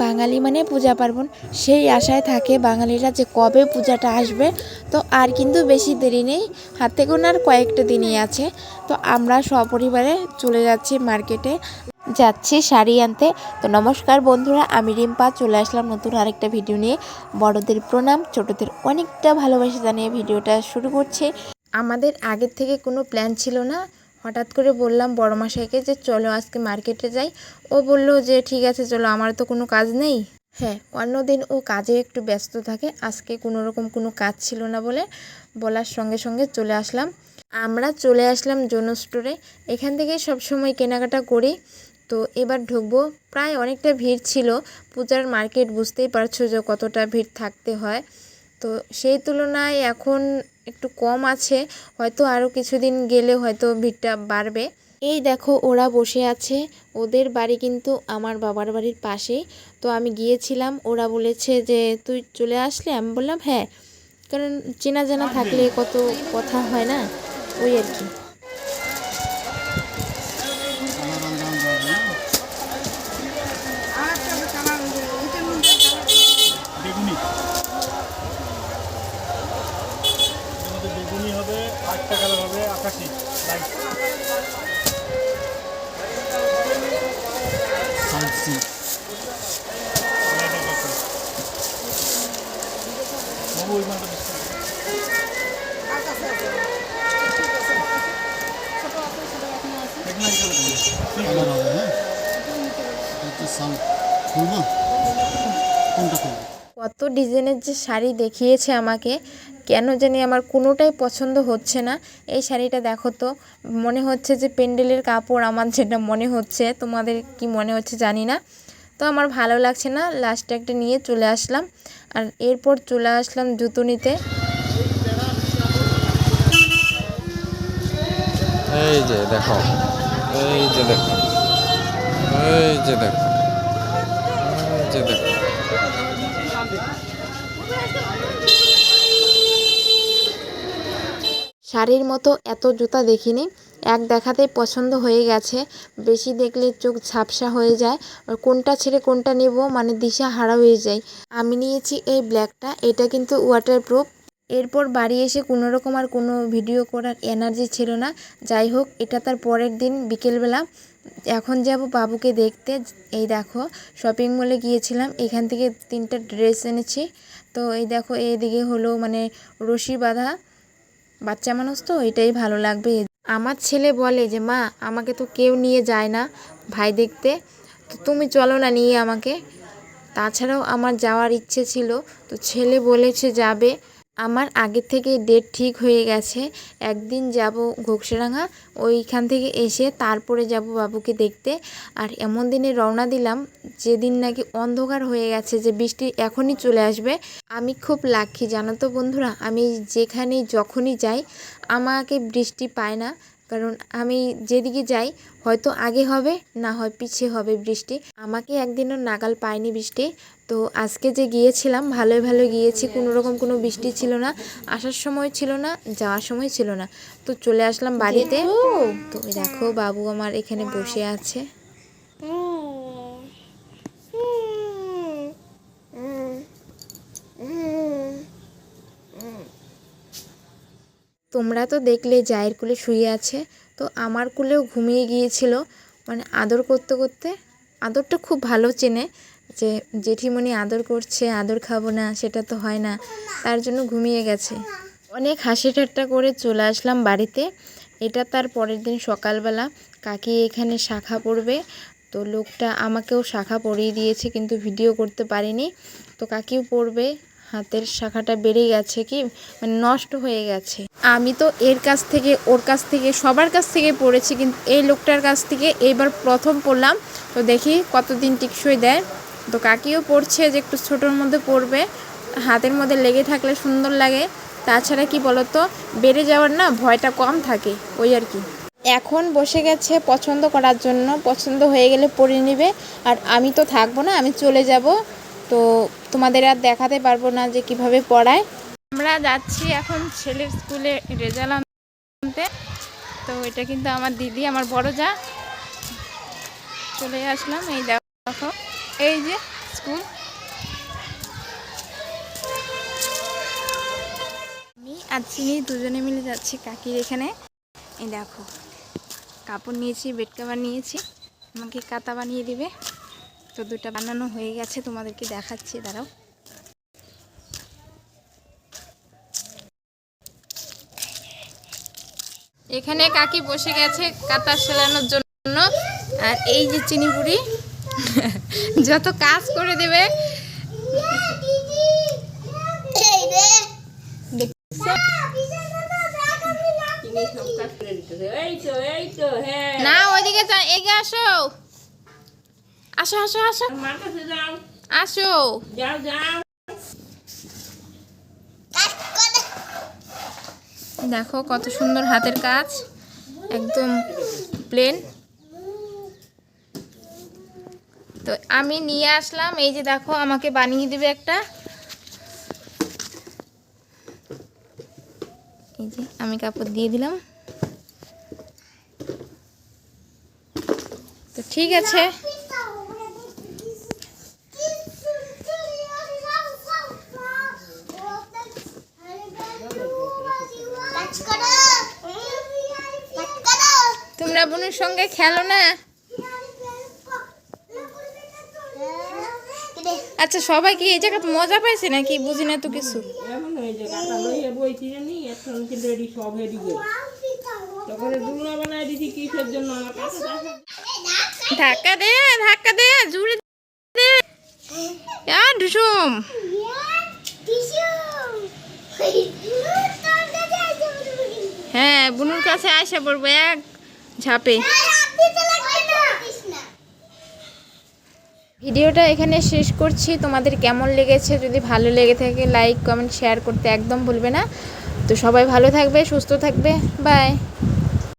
বাঙালি মানে পূজা পার্বণ, সেই আশায় থাকে বাঙালিরা যে কবে পূজাটা আসবে। তো আর কিন্তু বেশি দেরি নেই, হাতে গোনার কয়েকটা দিনই আছে। তো আমরা সপরিবারে চলে যাচ্ছি মার্কেটে, যাচ্ছি শাড়ি আনতে। তো নমস্কার বন্ধুরা, আমি রিম্পা চলে আসলাম নতুন আরেকটা ভিডিও নিয়ে। বড়দের প্রণাম, ছোটদের অনেকটা ভালোবাসা জানিয়ে ভিডিওটা শুরু করছে। আমাদের আগের থেকে কোনো প্ল্যান ছিল না, হঠাৎ করে বললাম বড়মশাইকে যে চলো আজকে মার্কেটে যাই। ও বলল যে ঠিক আছে চলো, আমার তো কোনো কাজ নেই। হ্যাঁ, অন্যদিন ও কাজে একটু ব্যস্ত থাকে, আজকে কোনো রকম কোনো কাজ ছিল না বলে বলার সঙ্গে সঙ্গে চলে আসলাম। আমরা চলে আসলাম জোনো স্টোরে, এখান থেকে সবসময় কেনাকাটা করি। তো এবার ঢুকবো, প্রায় অনেকটা ভিড় ছিল। পূজার মার্কেট বুঝতেই পারছো যে কতটা ভিড় থাকতে হয়। তো সেই তুলনায় এখন একটু কম আছে, হয়তো আরও কিছুদিন গেলে হয়তো ভিড়টা বাড়বে। এই দেখো ওরা বসে আছে, ওদের বাড়ি কিন্তু আমার বাবার বাড়ির পাশেই। তো আমি গিয়েছিলাম, ওরা বলেছে যে তুই চলে আসলে, আমি বললাম হ্যাঁ, কারণ চেনা জানা থাকলে কত কথা হয় না, ওই আর কি। বেগুনি হবে, আটটা কালার হবে, আকাশি লাইট কত ডিজাইনের যে শাড়ি দেখিয়েছে আমাকে, কেন জানি আমার কোনোটাই পছন্দ হচ্ছে না। এই শাড়িটা দেখো তো, মনে হচ্ছে যে প্যান্ডেলের কাপড়, আমার যেটা মনে হচ্ছে, তোমাদের কি মনে হচ্ছে জানি না। তো আমার ভালো লাগছে না, লাস্টে একটা নিয়ে চলে আসলাম। আর এরপর চলে আসলাম জুতো নিতে। এই যে দেখো, এই যে দেখো, এই যে দেখো, এই যে দেখো। শাড়ির মতো এত জুতা দেখিনি, এক দেখাতেই পছন্দ হয়ে গেছে। বেশি দেখলে চোখ ঝাপসা হয়ে যায়, কোনটা ছেড়ে কোনটা নেব মানে দিশা হারা হয়ে যায়। আমি নিয়েছি এই ব্ল্যাকটা, এটা কিন্তু ওয়াটারপ্রুফ। এরপর বাড়ি এসে কোনো রকম আর কোনো ভিডিও করার এনার্জি ছিল না। যাই হোক, এটা তার পরের দিন বিকেলবেলা। এখন যাব বাবুকে দেখতে। এই দেখো, শপিং মলে গিয়েছিলাম, এখান থেকে 3টা ড্রেস এনেছি। তো এই দেখো, এইদিকে হলো মানে রশি বাঁধা, বাচ্চা মানুষ তো এটাই ভালো লাগবে। আমার ছেলে বলে যে মা, আমাকে তো কেউ নিয়ে যায় না ভাই দেখতে, তো তুমি চলো না নিয়ে আমাকে। তাছাড়াও আমার যাওয়ার ইচ্ছে ছিল, তো ছেলে বলেছে যাবে। আমার আগে থেকে ডেট ঠিক হয়ে গেছে, একদিন যাব ঘোকসাডাঙ্গা, ওইখান থেকে এসে তারপরে যাব বাবুকে দেখতে। আর এমন দিনে রওনা দিলাম যেদিন নাকি অন্ধকার হয়ে গেছে, যে বৃষ্টি এখনই চলে আসবে। আমি খুব লাকি জানো তো বন্ধুরা, আমি যেখানেই যখনই যাই আমাকে বৃষ্টি পায় না। কারণ আমি যেদিকে যাই হয়তো আগে হবে, না হয় পিছিয়ে হবে বৃষ্টি, আমাকে একদিনও নাগাল পায়নি বৃষ্টি। তো আজকে যে গিয়েছিলাম ভালোই ভালো গিয়েছি, কোনো রকম কোনো বৃষ্টি ছিল না, আসার সময় ছিল না, যাওয়ার সময় ছিল না। তো চলে আসলাম বাড়িতে। তো দেখো বাবু আমার এখানে বসে আছে। তোমরা তো দেখলে জায়ের কোলে শুয়ে আছে, তো আমার কোলেও ঘুমিয়ে গিয়েছিল। মানে আদর করতে করতে, আদরটা খুব ভালো চেনে, যে জেঠিমণি আদর করছে, আদর খাবো না সেটা তো হয় না, তার জন্য ঘুমিয়ে গেছে। অনেক হাসি ঠাট্টা করে চলে আসলাম বাড়িতে। এটা তার পরের দিন সকালবেলা, কাকি এখানে শাখা পড়বে। তো লোকটা আমাকেও শাখা পরিয়ে দিয়েছে, কিন্তু ভিডিও করতে পারিনি। তো কাকিও পড়বে, হাতের শাখাটা বেড়ে গেছে, কি মানে নষ্ট হয়ে গেছে। আমি তো এর কাছ থেকে, ওর কাছ থেকে, সবার কাছ থেকে পড়েছি, কিন্তু এই লোকটার কাছ থেকে এইবার প্রথম পড়লাম। তো দেখি কতদিন টিকসই দেয়। তো কাকিও পড়ছে যে একটু ছোটোর মধ্যে পড়বে, হাতের মধ্যে লেগে থাকলে সুন্দর লাগে। তাছাড়া কি বলতো, বেড়ে যাওয়ার না ভয়টা কম থাকে, ওই আর কি। এখন বসে গেছে পছন্দ করার জন্য, পছন্দ হয়ে গেলে পরে নেবে। আর আমি তো থাকবো না, আমি চলে যাব। তো তোমাদের আর দেখাতে পারবো না যে কিভাবে পড়ায়। আমরা যাচ্ছি এখন ছেলের স্কুলে রেজাল্ট আনতে। তো এটা কিন্তু আমার দিদি, আমার বড় যা। চলে আসলাম, এই দেখো, এই যে স্কুল। আমি আর চিনি দুজনে মিলে যাচ্ছি কাকির এখানে। এই দেখো কাপড় নিয়েছি, বেড কভার নিয়েছি, আমাকে কাঁথা বানিয়ে দিবে। তো দুটা বানানো হয়ে গেছে, তোমাদেরকে দেখাচ্ছি, দাঁড়াও। এখানে কাকি বসে গেছে কাঁথা সেলানোর জন্য। আর এই যে চিনি বুড়ি যত কাজ করে দেবে। না ওইদিকে যা, এগিয়ে আসো, আসো আসো আসো আসো। দেখো কত সুন্দর হাতের কাজ, একদম প্লেন। তো আমি নিয়ে আসলাম, এই যে দেখো আমাকে বানিয়ে দিবে একটা। এই যে আমি কাপড় দিয়ে দিলাম। তো ঠিক আছে, তোমরা বোনের সঙ্গে খেলো না। আচ্ছা সবাই কি এই জায়গাতে মজা পাইছে নাকি, বুঝি না তো কিছু। ধাক্কা দে ধাক্কা দে, জুড়ে দে। আর ঢুসুম হ্যাঁ বুনুর কাছে আসা পড়বো এক ঝাপে। ভিডিওটা এখানে শেষ করছি। তোমাদের কেমন লেগেছে, যদি ভালো লেগে থাকে লাইক কমেন্ট শেয়ার করতে একদম ভুলবে না। তো সবাই ভালো থাকবে, সুস্থ থাকবে, বাই।